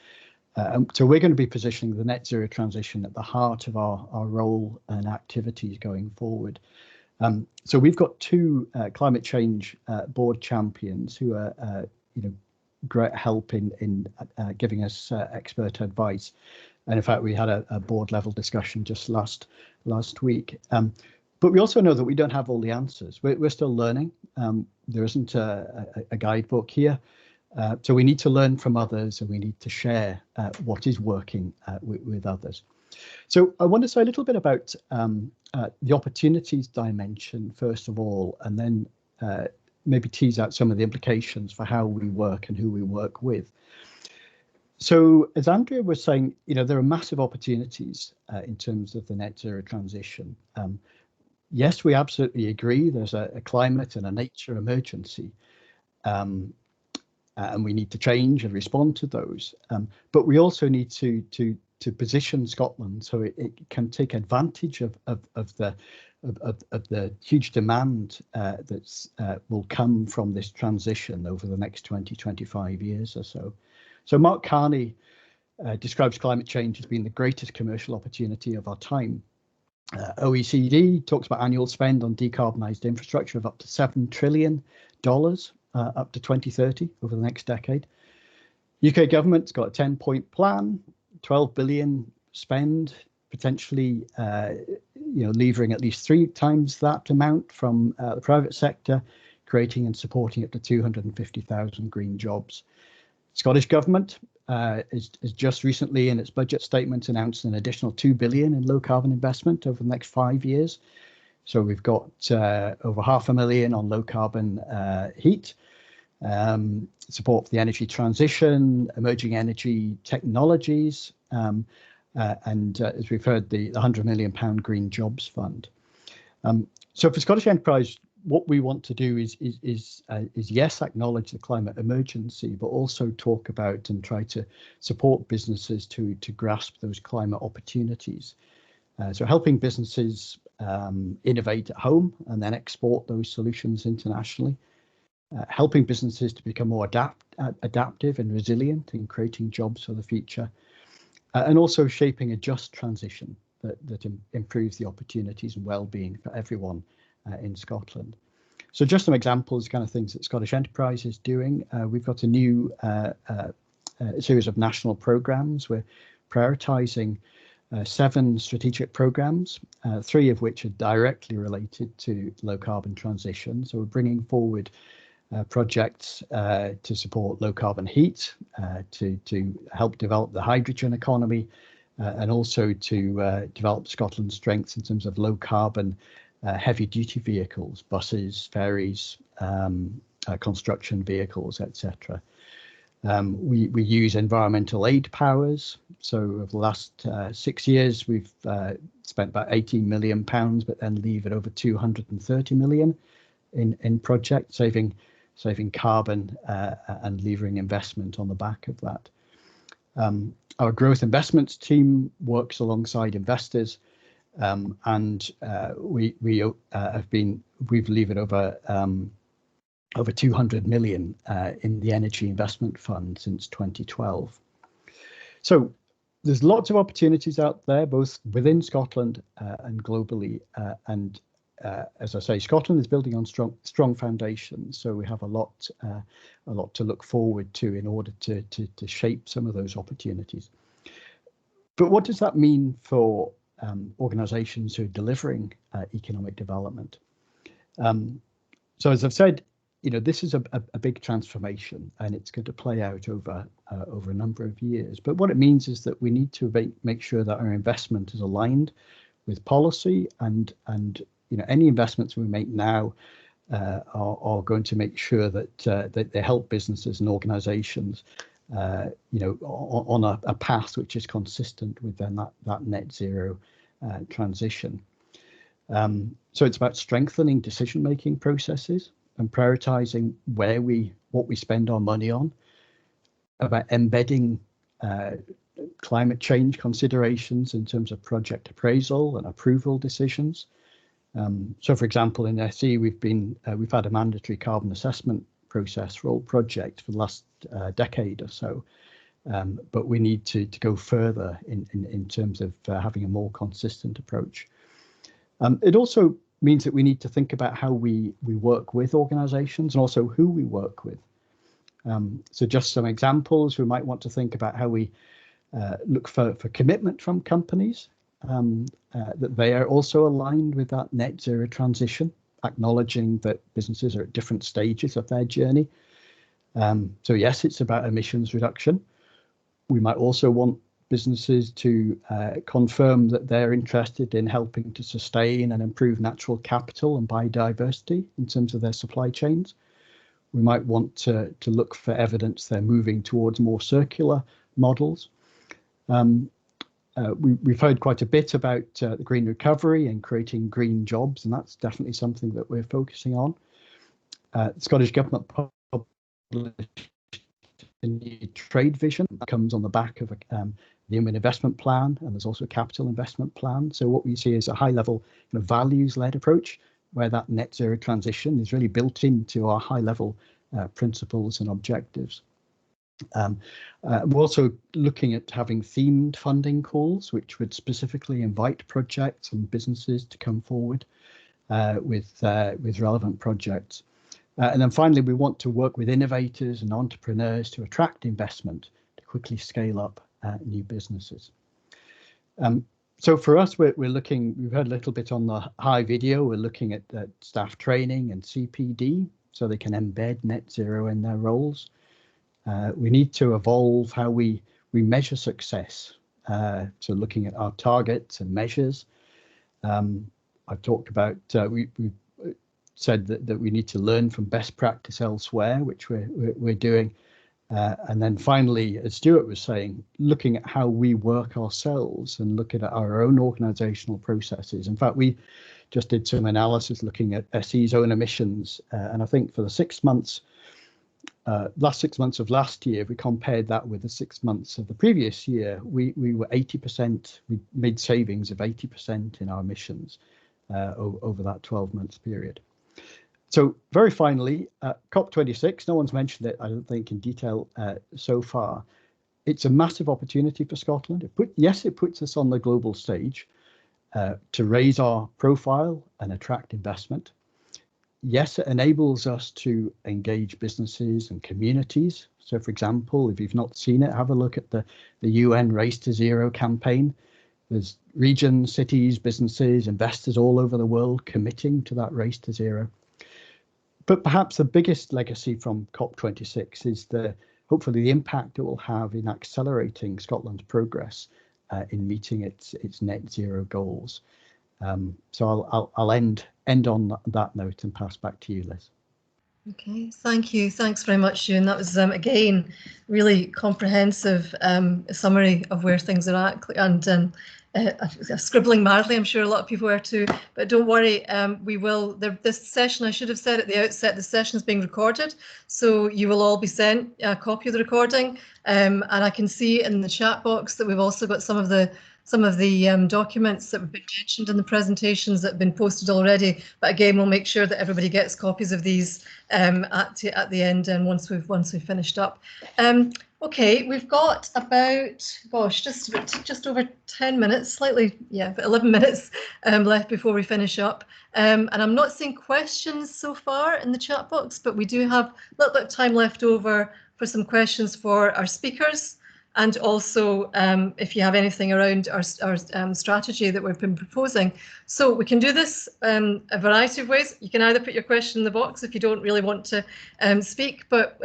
So we're going to be positioning the net zero transition at the heart of our role and activities going forward. So we've got two climate change board champions who are, great help in giving us expert advice. And in fact, we had a board level discussion just last week. But we also know that we don't have all the answers. We're still learning. There isn't a guidebook here. So we need to learn from others, and we need to share what is working with others. So I want to say a little bit about the opportunities dimension, first of all, and then maybe tease out some of the implications for how we work and who we work with. So as Andrea was saying, there are massive opportunities in terms of the net zero transition. Yes, we absolutely agree. There's a climate and a nature emergency. And we need to change and respond to those. But we also need to position Scotland so it can take advantage of the huge demand that will come from this transition over the next 20-25 years or so. So Mark Carney describes climate change as being the greatest commercial opportunity of our time. OECD talks about annual spend on decarbonised infrastructure of up to $7 trillion up to 2030 over the next decade. UK government's got a 10-point plan, 12 billion spend, potentially levering at least 3 times that amount from the private sector, creating and supporting up to 250,000 green jobs. Scottish government is just recently in its budget statement announced an additional 2 billion in low carbon investment over the next 5 years. So we've got over $500,000 on low carbon heat, support for the energy transition, emerging energy technologies, and as we've heard, the £100 million Green Jobs Fund. So for Scottish Enterprise, what we want to do is yes, acknowledge the climate emergency, but also talk about and try to support businesses to grasp those climate opportunities. So helping businesses innovate at home and then export those solutions internationally, helping businesses to become more adaptive and resilient in creating jobs for the future, and also shaping a just transition that improves the opportunities and well-being for everyone in Scotland. So just some examples, kind of things that Scottish Enterprise is doing. We've got a new series of national programmes. We're prioritising 7 strategic programmes, 3 of which are directly related to low carbon transition. So we're bringing forward projects to support low carbon heat, to help develop the hydrogen economy, and also to develop Scotland's strengths in terms of low carbon heavy duty vehicles, buses, ferries, construction vehicles, etc. We use environmental aid powers. So over the last 6 years, we've spent about £18 million, but then leave it over 230 million in projects, saving carbon and levering investment on the back of that. Our growth investments team works alongside investors, and we've levered over 200 million in the Energy Investment Fund since 2012. So there's lots of opportunities out there, both within Scotland and globally. And as I say, Scotland is building on strong foundations, so we have a lot to look forward to in order to shape some of those opportunities. But what does that mean for organisations who are delivering economic development? So as I've said, this is a big transformation, and it's going to play out over a number of years. But what it means is that we need to make sure that our investment is aligned with policy, and any investments we make now are going to make sure that they help businesses and organisations, on a path which is consistent with then that net zero transition. So it's about strengthening decision-making processes and prioritising what we spend our money on, about embedding climate change considerations in terms of project appraisal and approval decisions. So, for example, in SE, we've had a mandatory carbon assessment process for all projects for the last decade or so, but we need to go further in terms of having a more consistent approach. It also means that we need to think about how we work with organisations and also who we work with. So just some examples, we might want to think about how we look for commitment from companies, that they are also aligned with that net zero transition, acknowledging that businesses are at different stages of their journey. So yes, it's about emissions reduction. We might also want businesses to confirm that they're interested in helping to sustain and improve natural capital and biodiversity in terms of their supply chains. We might want to look for evidence they're moving towards more circular models. We've heard quite a bit about the green recovery and creating green jobs, and that's definitely something that we're focusing on. The Scottish Government published a new trade vision that comes on the back of the Human Investment Plan, and there's also a capital investment plan. So what we see is a high-level values-led approach, where that net zero transition is really built into our high-level principles and objectives. We're also looking at having themed funding calls, which would specifically invite projects and businesses to come forward with relevant projects. And then finally, we want to work with innovators and entrepreneurs to attract investment to quickly scale up new businesses. So for us, we've heard a little bit on the high video, we're looking at staff training and CPD so they can embed net zero in their roles. We need to evolve how we measure success. So looking at our targets and measures. I've talked about, we said that we need to learn from best practice elsewhere, which we're doing. And then finally, as Stuart was saying, looking at how we work ourselves and looking at our own organisational processes. In fact, we just did some analysis looking at SE's own emissions. And I think for the 6 months, last 6 months of last year, if we compared that with the 6 months of the previous year, we were 80%, we made savings of 80% in our emissions over that 12-month period. So very finally, COP26, no one's mentioned it, I don't think, in detail so far. It's a massive opportunity for Scotland. It puts us on the global stage to raise our profile and attract investment. Yes, it enables us to engage businesses and communities. So, for example, if you've not seen it, have a look at the UN Race to Zero campaign. There's regions, cities, businesses, investors all over the world committing to that race to zero. But perhaps the biggest legacy from COP26 is hopefully the impact it will have in accelerating Scotland's progress in meeting its net zero goals. So I'll end on that note and pass back to you, Liz. Okay, thank you. Thanks very much, Ewan. That was, again, really comprehensive summary of where things are at. And scribbling madly, I'm sure a lot of people are too. But don't worry, we will. This session, I should have said at the outset, the session is being recorded. So you will all be sent a copy of the recording. And I can see in the chat box that we've also got some of the documents that have been mentioned in the presentations that have been posted already. But again, we'll make sure that everybody gets copies of these at the end and once we've finished up. Okay, we've got about, gosh, just over 10 minutes, slightly, yeah, 11 minutes left before we finish up. And I'm not seeing questions so far in the chat box, but we do have a little bit of time left over for some questions for our speakers. And also, if you have anything around our strategy that we've been proposing. So we can do this a variety of ways. You can either put your question in the box if you don't really want to speak, but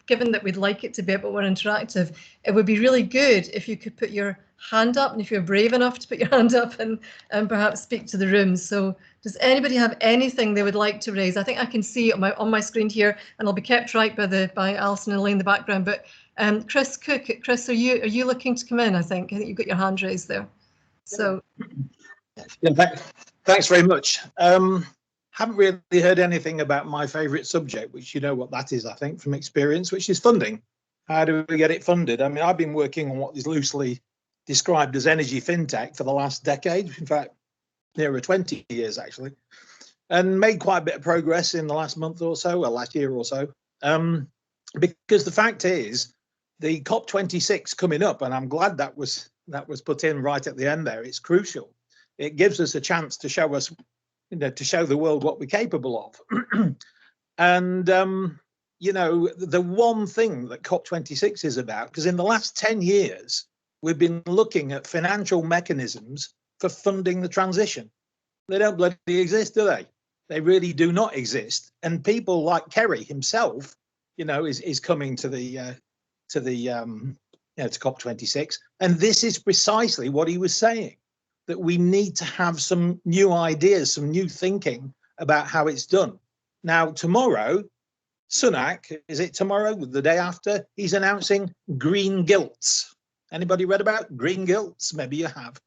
given that we'd like it to be a bit more interactive, it would be really good if you could put your hand up, and if you're brave enough to put your hand up and perhaps speak to the room. So does anybody have anything they would like to raise? I think I can see on my screen here, and I'll be kept right by Alison and Elaine in the background, but Chris Cook, Chris, are you looking to come in? I think you've got your hand raised there. So yeah, thanks very much. Haven't really heard anything about my favourite subject, which you know what that is, I think, from experience, which is funding. How do we get it funded? I mean, I've been working on what is loosely described as energy fintech for the last decade, in fact, nearer 20 years actually, and made quite a bit of progress in the last month or so, or last year or so. Because the fact is, the COP26 coming up, and I'm glad that was put in right at the end there. It's crucial. It gives us a chance to show us, to show the world what we're capable of. And the one thing that COP26 is about, because in the last 10 years we've been looking at financial mechanisms for funding the transition. They don't bloody exist, do they? They really do not exist. And people like Kerry himself, is coming to COP26, and this is precisely what he was saying, that we need to have some new ideas, some new thinking about how it's done. Now, tomorrow, Sunak, is it tomorrow, the day after, he's announcing green gilts. Anybody read about green gilts? Maybe you have.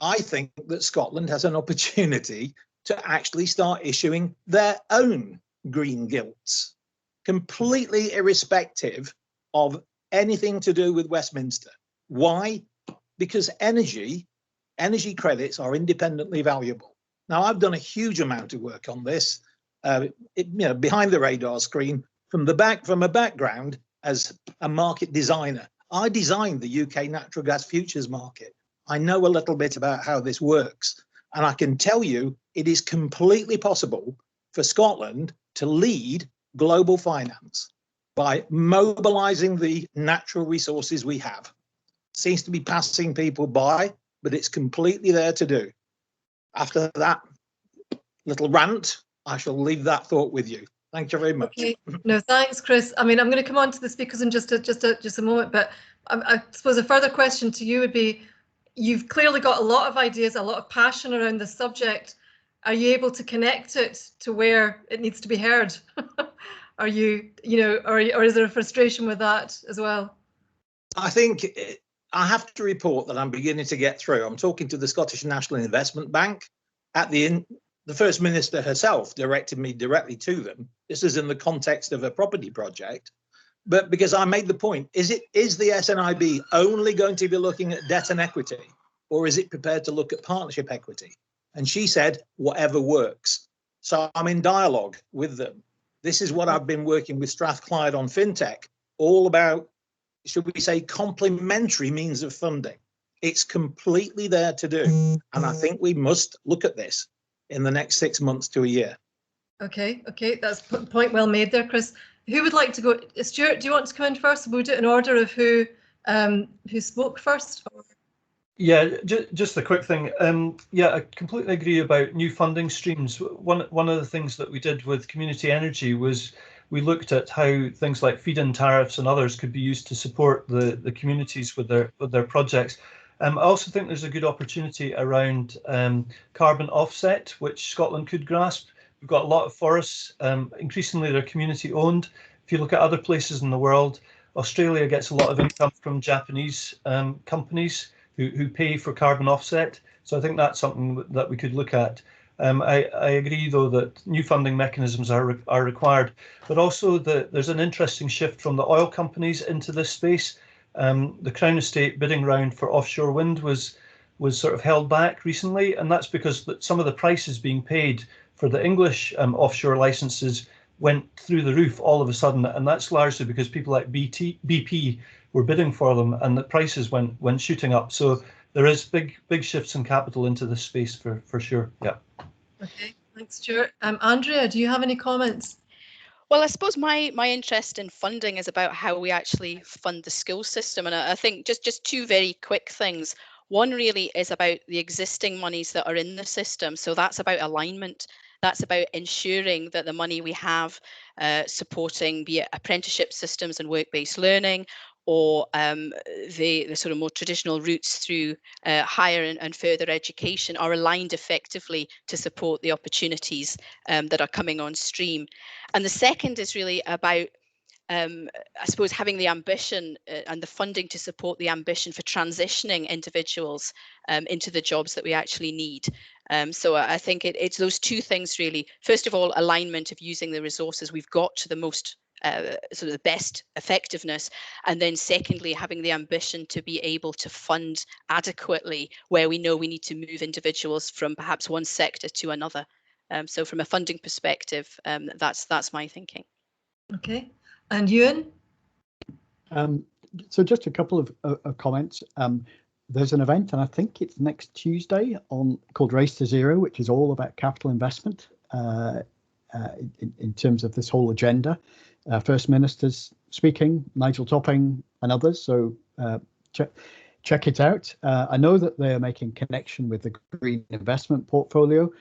I think that Scotland has an opportunity to actually start issuing their own green gilts, completely irrespective of anything to do with Westminster. Why? Because energy credits are independently valuable. Now, I've done a huge amount of work on this, behind the radar screen, from a background as a market designer. I designed the UK natural gas futures market. I know a little bit about how this works, and I can tell you it is completely possible for Scotland to lead global finance by mobilizing the natural resources we have. Seems to be passing people by, but it's completely there to do. After that little rant, I shall leave that thought with you. Thank you very much. Okay. No, thanks, Chris. I mean, I'm going to come on to the speakers in just a moment, but I suppose a further question to you would be, you've clearly got a lot of ideas, a lot of passion around this subject. Are you able to connect it to where it needs to be heard? Are you, or is there a frustration with that as well? I think I have to report that I'm beginning to get through. I'm talking to the Scottish National Investment Bank. At the end, the First Minister herself directed me directly to them. This is in the context of a property project. But because I made the point, is the SNIB only going to be looking at debt and equity, or is it prepared to look at partnership equity? And she said, whatever works. So I'm in dialogue with them. This is what I've been working with Strathclyde on FinTech, all about, should we say, complementary means of funding. It's completely there to do. And I think we must look at this in the next 6 months to a year. Okay, that's a point well made there, Chris. Who would like to go? Stuart, do you want to come in first? We'll do it in order of who spoke first. Yeah, just a quick thing. Yeah, I completely agree about new funding streams. One of the things that we did with community energy was we looked at how things like feed-in tariffs and others could be used to support the communities with their projects. I also think there's a good opportunity around carbon offset, which Scotland could grasp. We've got a lot of forests. Increasingly, they're community owned. If you look at other places in the world, Australia gets a lot of income from Japanese companies who pay for carbon offset. So I think that's something that we could look at. I agree, though, that new funding mechanisms are required, but also there's an interesting shift from the oil companies into this space. The Crown Estate bidding round for offshore wind was sort of held back recently, and that's because some of the prices being paid for the English offshore licenses went through the roof all of a sudden, and that's largely because people like BP were bidding for them, and the prices went shooting up. So there is big shifts in capital into this space for sure. Yeah. Okay, thanks, Stuart. Andrea, do you have any comments? Well, I suppose my interest in funding is about how we actually fund the school system, and I think just two very quick things. One really is about the existing monies that are in the system, so that's about alignment. That's about ensuring that the money we have supporting, be it apprenticeship systems and work-based learning, or the sort of more traditional routes through higher and further education, are aligned effectively to support the opportunities that are coming on stream. And the second is really about, I suppose, having the ambition and the funding to support the ambition for transitioning individuals into the jobs that we actually need. So I think it's those two things really. First of all, alignment of using the resources we've got to the most sort of the best effectiveness, and then secondly, having the ambition to be able to fund adequately where we know we need to move individuals from perhaps one sector to another. So from a funding perspective, that's my thinking. Okay, and Ewan? So just a couple of comments. There's an event, and I think it's next Tuesday, called Race to Zero, which is all about capital investment in terms of this whole agenda. First Minister's speaking, Nigel Topping and others, so check it out. I know that they are making connection with the green investment portfolio,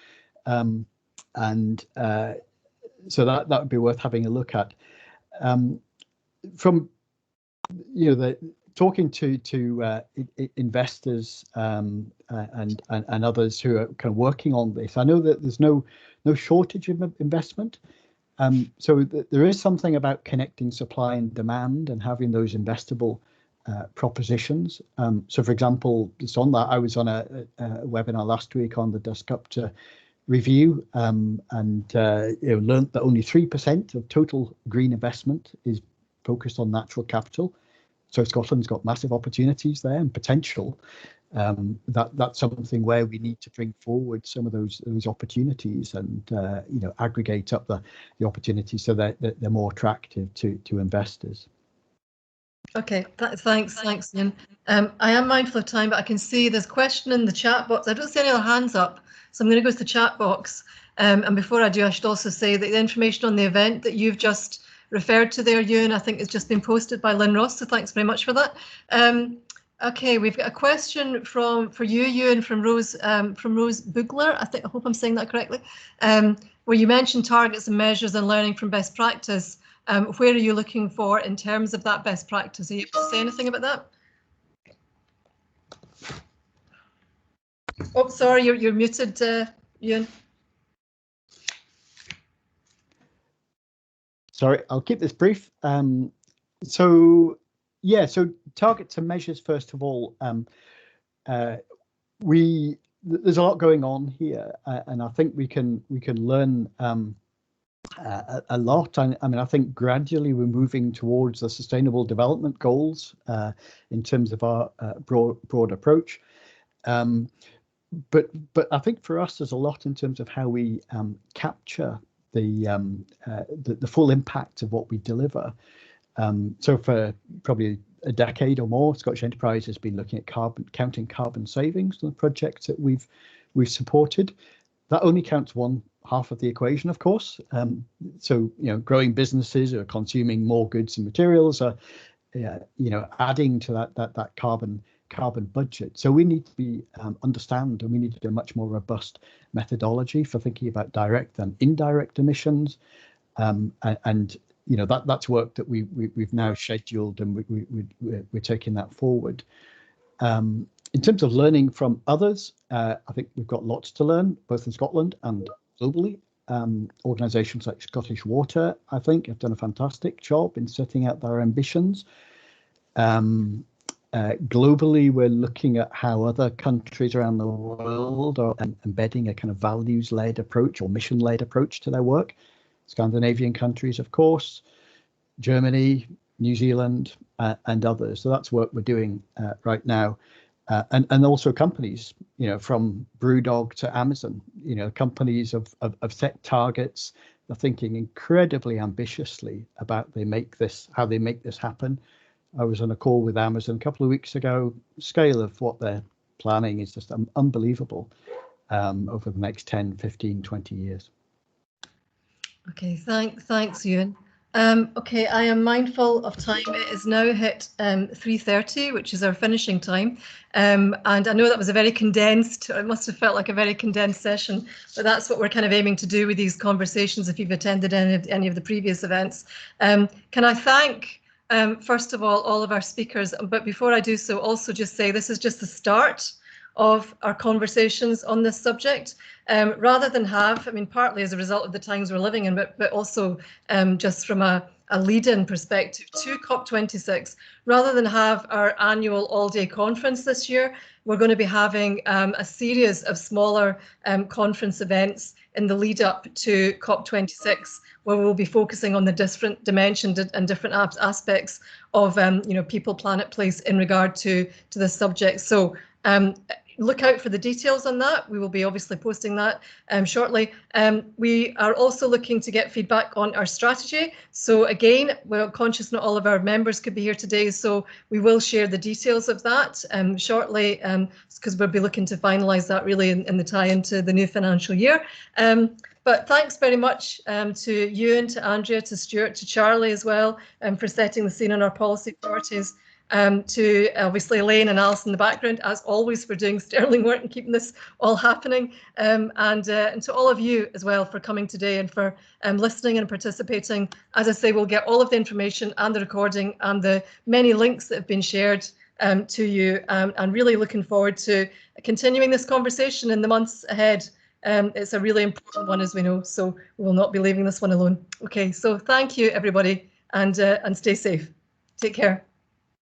and so that would be worth having a look at. From talking to investors and others who are kind of working on this, I know that there's no shortage of investment. So there is something about connecting supply and demand and having those investable propositions. So, for example, just on that, I was on a webinar last week on the Dasgupta review, and learned that only 3% of total green investment is focused on natural capital. So Scotland's got massive opportunities there and potential. That's something where we need to bring forward some of those opportunities and aggregate up the opportunities so that they're more attractive to investors. Okay, thanks, Ian. I am mindful of time, but I can see there's a question in the chat box. I don't see any other hands up, so I'm going to go to the chat box. And before I do, I should also say that the information on the event that you've just referred to there, Ewan, I think has just been posted by Lynn Ross, so thanks very much for that. Okay, we've got a question for you, Ewan, from Rose Bugler. I hope I'm saying that correctly. Where you mentioned targets and measures and learning from best practice. Where are you looking for in terms of that best practice? Are you able to say anything about that? Oh, sorry, you're muted, Ewan. Sorry, I'll keep this brief. So targets and measures, first of all, there's a lot going on here, and I think we can learn a lot. I mean, I think gradually we're moving towards the Sustainable Development Goals in terms of our broad approach. But I think for us, there's a lot in terms of how we capture the full impact of what we deliver. So for probably a decade or more, Scottish Enterprise has been looking at counting carbon savings on the projects that we've supported. That only counts one half of the equation, of course. So growing businesses are consuming more goods and materials are adding to that carbon budget. So we need to be understand, and we need to do a much more robust methodology for thinking about direct and indirect emissions, and that's work that we've now scheduled, and we're taking that forward. In terms of learning from others, I think we've got lots to learn, both in Scotland and globally. Organisations like Scottish Water, I think, have done a fantastic job in setting out their ambitions. Globally, we're looking at how other countries around the world are embedding a kind of values-led approach or mission-led approach to their work. Scandinavian countries, of course, Germany, New Zealand, and others. So that's what we're doing right now. And also companies, from Brewdog to Amazon, companies have set targets. They're thinking incredibly ambitiously about how they make this happen. I was on a call with Amazon a couple of weeks ago. Scale of what they're planning is just unbelievable over the next 10, 15, 20 years. Okay, thanks, Ewan. Okay, I am mindful of time. It is now hit 3:30, which is our finishing time. And I know that was a very condensed, it must have felt like a very condensed session, but that's what we're kind of aiming to do with these conversations if you've attended any of the previous events. Can I thank, first of all of our speakers, but before I do so, also just say this is just the start of our conversations on this subject, rather than partly as a result of the times we're living in, but also just from a a lead-in perspective to COP26. Rather than have our annual all-day conference this year, we're going to be having a series of smaller conference events in the lead up to COP26, where we'll be focusing on the different dimensions and different aspects of people, planet, place in regard to this subject. So look out for the details on that. We will be obviously posting that shortly. We are also looking to get feedback on our strategy. So again, we're conscious not all of our members could be here today, so we will share the details of that shortly, because we'll be looking to finalise that really in the tie into the new financial year. But thanks very much to you and to Andrea, to Stuart, to Charlie as well, for setting the scene on our policy priorities. To obviously Elaine and Alice in the background, as always, for doing sterling work and keeping this all happening, and to all of you as well for coming today and for listening and participating. As I say, we'll get all of the information and the recording and the many links that have been shared to you, and really looking forward to continuing this conversation in the months ahead. It's a really important one, as we know, so we will not be leaving this one alone. Okay, so thank you, everybody, and stay safe. Take care.